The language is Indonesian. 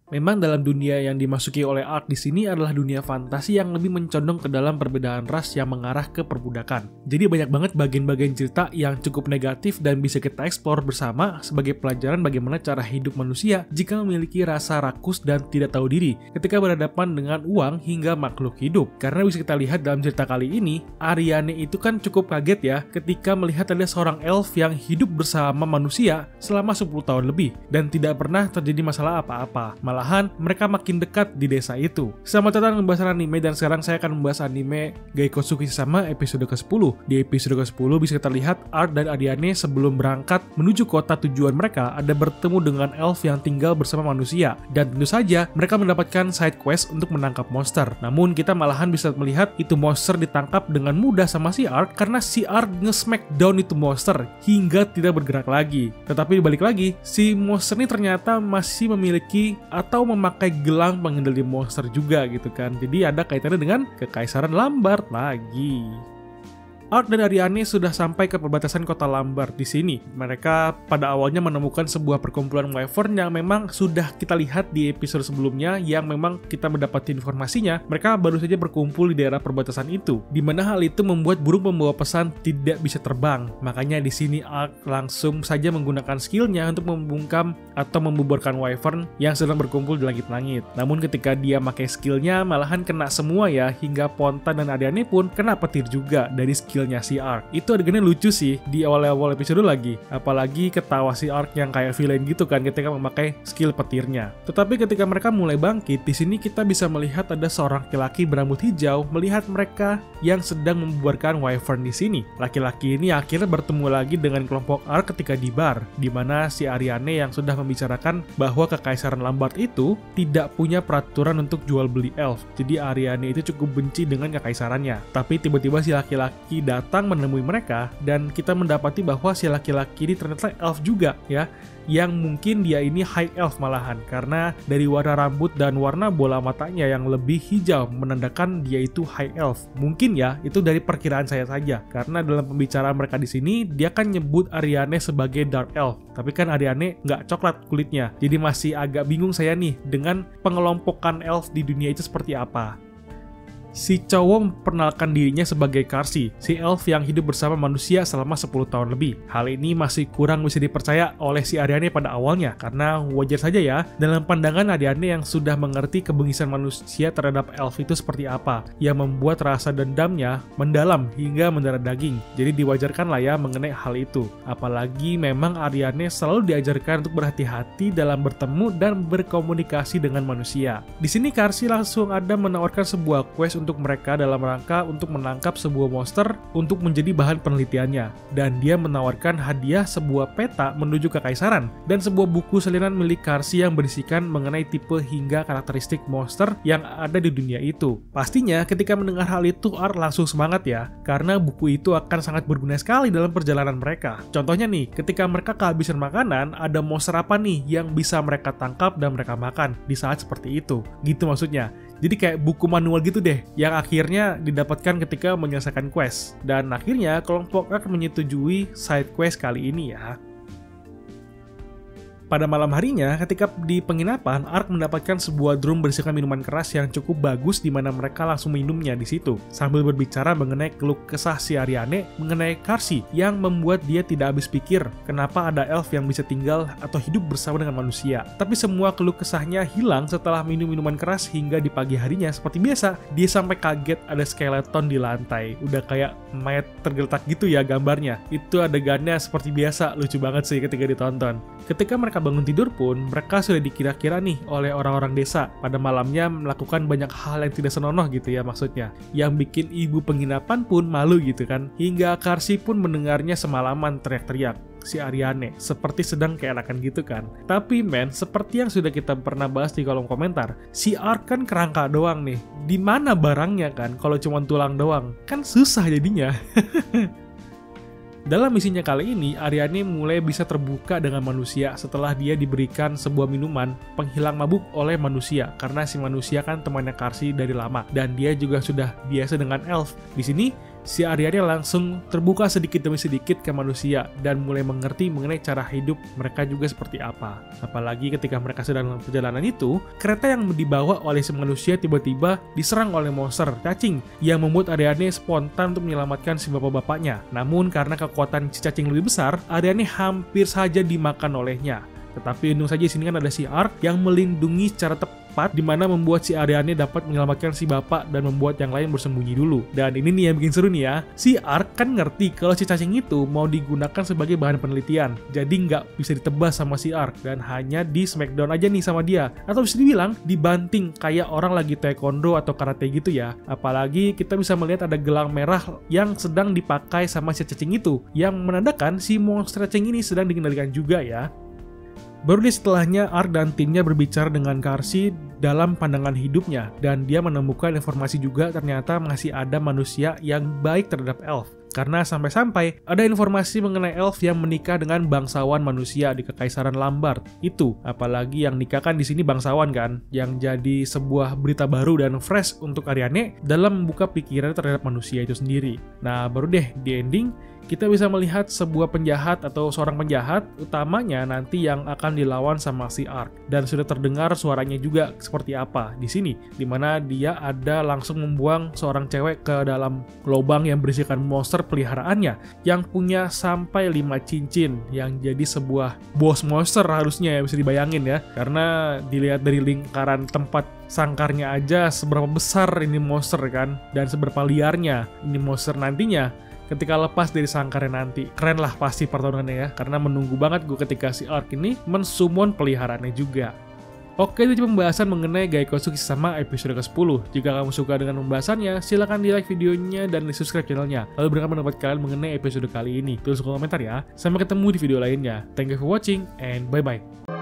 Memang dalam dunia yang dimasuki oleh Ark di sini adalah dunia fantasi yang lebih mencondong ke dalam perbedaan ras yang mengarah ke perbudakan. Jadi banyak banget bagian-bagian cerita yang cukup negatif dan bisa kita eksplor bersama sebagai pelajaran bagaimana cara hidup manusia jika memiliki rasa rakus dan tidak tahu diri ketika berhadapan dengan uang hingga makhluk hidup. Karena bisa kita lihat dalam cerita kali ini, Ariane itu kan cukup kaget ya ketika melihat ada seorang elf yang hidup bersama manusia selama 10 tahun lebih dan tidak pernah terjadi masalah apa-apa. Malahan mereka makin dekat di desa itu. Selamat datang pembahasan anime, dan sekarang saya akan membahas anime Gaikotsuki sama episode ke-10. Di episode ke-10 bisa kita lihat Ark dan Ariane sebelum berangkat menuju kota tujuan mereka ada bertemu dengan elf yang tinggal bersama manusia, dan tentu saja mereka mendapatkan side quest untuk menangkap monster. Namun kita malahan bisa melihat itu monster ditangkap dengan mudah sama si Ark karena si Ark nge-smackdown itu monster hingga tidak bergerak lagi. Tetapi balik lagi, si monster ini ternyata masih memiliki atau memakai gelang pengendali monster juga gitu kan. Jadi ada kaitannya dengan Kekaisaran Lambert lagi. Ark dan Ariane sudah sampai ke perbatasan kota Lambert. Di sini mereka pada awalnya menemukan sebuah perkumpulan wyvern yang memang sudah kita lihat di episode sebelumnya, yang memang kita mendapat informasinya mereka baru saja berkumpul di daerah perbatasan itu, di mana hal itu membuat burung pembawa pesan tidak bisa terbang. Makanya di sini Ark langsung saja menggunakan skillnya untuk membungkam atau membubarkan wyvern yang sedang berkumpul di langit-langit. Namun ketika dia pakai skillnya malahan kena semua ya, hingga Ponta dan Ariane pun kena petir juga dari skillnya si Ark. Itu adegannya lucu sih di awal-awal episode lagi. Apalagi ketawa si Ark yang kayak villain gitu kan ketika memakai skill petirnya. Tetapi ketika mereka mulai bangkit, di sini kita bisa melihat ada seorang laki-laki berambut hijau melihat mereka yang sedang membubarkan wyvern di sini. Laki-laki ini akhirnya bertemu lagi dengan kelompok Ark ketika di bar, di mana si Ariane yang sudah membicarakan bahwa Kekaisaran Lambert itu tidak punya peraturan untuk jual beli elf. Jadi Ariane itu cukup benci dengan kekaisarannya. Tapi tiba-tiba si laki-laki datang menemui mereka, dan kita mendapati bahwa si laki-laki ini ternyata elf juga ya, yang mungkin dia ini high elf malahan, karena dari warna rambut dan warna bola matanya yang lebih hijau menandakan dia itu high elf. Mungkin ya itu dari perkiraan saya saja, karena dalam pembicaraan mereka di sini dia kan nyebut Ariane sebagai dark elf, tapi kan Ariane nggak coklat kulitnya, jadi masih agak bingung saya nih dengan pengelompokan elf di dunia itu seperti apa. Si cowok memperkenalkan dirinya sebagai Karsi, si elf yang hidup bersama manusia selama 10 tahun lebih. Hal ini masih kurang bisa dipercaya oleh si Ariane pada awalnya, karena wajar saja ya, dalam pandangan Ariane yang sudah mengerti kebengisan manusia terhadap elf itu seperti apa, yang membuat rasa dendamnya mendalam hingga mendarah daging. Jadi diwajarkan lah ya mengenai hal itu. Apalagi memang Ariane selalu diajarkan untuk berhati-hati dalam bertemu dan berkomunikasi dengan manusia. Di sini Karsi langsung ada menawarkan sebuah quest untuk mereka dalam rangka untuk menangkap sebuah monster untuk menjadi bahan penelitiannya, dan dia menawarkan hadiah sebuah peta menuju kekaisaran dan sebuah buku salinan milik Karsi yang berisikan mengenai tipe hingga karakteristik monster yang ada di dunia itu. Pastinya ketika mendengar hal itu Ark langsung semangat ya, karena buku itu akan sangat berguna sekali dalam perjalanan mereka. Contohnya nih, ketika mereka kehabisan makanan, ada monster apa nih yang bisa mereka tangkap dan mereka makan di saat seperti itu, gitu maksudnya. Jadi kayak buku manual gitu deh, yang akhirnya didapatkan ketika menyelesaikan quest. Dan akhirnya kelompok Ark menyetujui side quest kali ini ya. Pada malam harinya, ketika di penginapan, Ark mendapatkan sebuah drum berisikan minuman keras yang cukup bagus, di mana mereka langsung minumnya di situ, sambil berbicara mengenai keluh kesah si Ariane mengenai Karsi yang membuat dia tidak habis pikir kenapa ada elf yang bisa tinggal atau hidup bersama dengan manusia. Tapi semua keluh kesahnya hilang setelah minum minuman keras, hingga di pagi harinya seperti biasa dia sampai kaget ada skeleton di lantai. Udah kayak mayat tergeletak gitu ya gambarnya. Itu adegannya seperti biasa, lucu banget sih ketika ditonton. Ketika mereka bangun tidur pun, mereka sudah dikira-kira nih oleh orang-orang desa pada malamnya melakukan banyak hal yang tidak senonoh gitu ya maksudnya, yang bikin ibu penginapan pun malu gitu kan, hingga Karsi pun mendengarnya semalaman teriak-teriak si Ariane, seperti sedang keenakan gitu kan. Tapi men, seperti yang sudah kita pernah bahas di kolom komentar, si Ark kan kerangka doang nih, di mana barangnya kan kalau cuma tulang doang, kan susah jadinya. Dalam misinya kali ini, Ariane mulai bisa terbuka dengan manusia setelah dia diberikan sebuah minuman penghilang mabuk oleh manusia, karena si manusia kan temannya Karsi dari lama dan dia juga sudah biasa dengan elf. Di sini si Ariane langsung terbuka sedikit demi sedikit ke manusia dan mulai mengerti mengenai cara hidup mereka juga seperti apa. Apalagi ketika mereka sedang dalam perjalanan itu, kereta yang dibawa oleh si manusia tiba-tiba diserang oleh monster cacing yang membuat Ariane spontan untuk menyelamatkan si bapak-bapaknya. Namun karena kekuatan si cacing lebih besar, Ariane hampir saja dimakan olehnya. Tetapi untung saja di sini kan ada si Ark yang melindungi secara tepat, di mana membuat si Ariane dapat menyelamatkan si bapak dan membuat yang lain bersembunyi dulu. Dan ini nih yang bikin seru nih ya, si Ark kan ngerti kalau si cacing itu mau digunakan sebagai bahan penelitian, jadi nggak bisa ditebas sama si Ark dan hanya di smackdown aja nih sama dia, atau bisa dibilang dibanting kayak orang lagi taekwondo atau karate gitu ya. Apalagi kita bisa melihat ada gelang merah yang sedang dipakai sama si cacing itu, yang menandakan si monster cacing ini sedang dikendalikan juga ya. Baru di setelahnya, Ark dan timnya berbicara dengan Karsi dalam pandangan hidupnya, dan dia menemukan informasi juga ternyata masih ada manusia yang baik terhadap elf. Karena sampai-sampai ada informasi mengenai elf yang menikah dengan bangsawan manusia di Kekaisaran Lambard. Itu, apalagi yang nikah kan di sini bangsawan kan, yang jadi sebuah berita baru dan fresh untuk Ariane dalam membuka pikiran terhadap manusia itu sendiri. Nah, baru deh di ending kita bisa melihat sebuah penjahat atau seorang penjahat utamanya nanti yang akan dilawan sama si Ark, dan sudah terdengar suaranya juga seperti apa di sini, dimana dia ada langsung membuang seorang cewek ke dalam lubang yang berisikan monster peliharaannya yang punya sampai 5 cincin, yang jadi sebuah boss monster harusnya ya, bisa dibayangin ya, karena dilihat dari lingkaran tempat sangkarnya aja seberapa besar ini monster kan, dan seberapa liarnya ini monster nantinya ketika lepas dari sangkarnya nanti. Keren lah pasti pertarungannya ya, karena menunggu banget gue ketika si Ark ini mensummon peliharaannya juga. Oke, itu pembahasan mengenai Gaikotsuki sama episode ke-10. Jika kamu suka dengan pembahasannya, silahkan di like videonya dan di subscribe channelnya. Lalu berikan pendapat kalian mengenai episode kali ini. Tulis komentar ya. Sampai ketemu di video lainnya. Thank you for watching and bye-bye.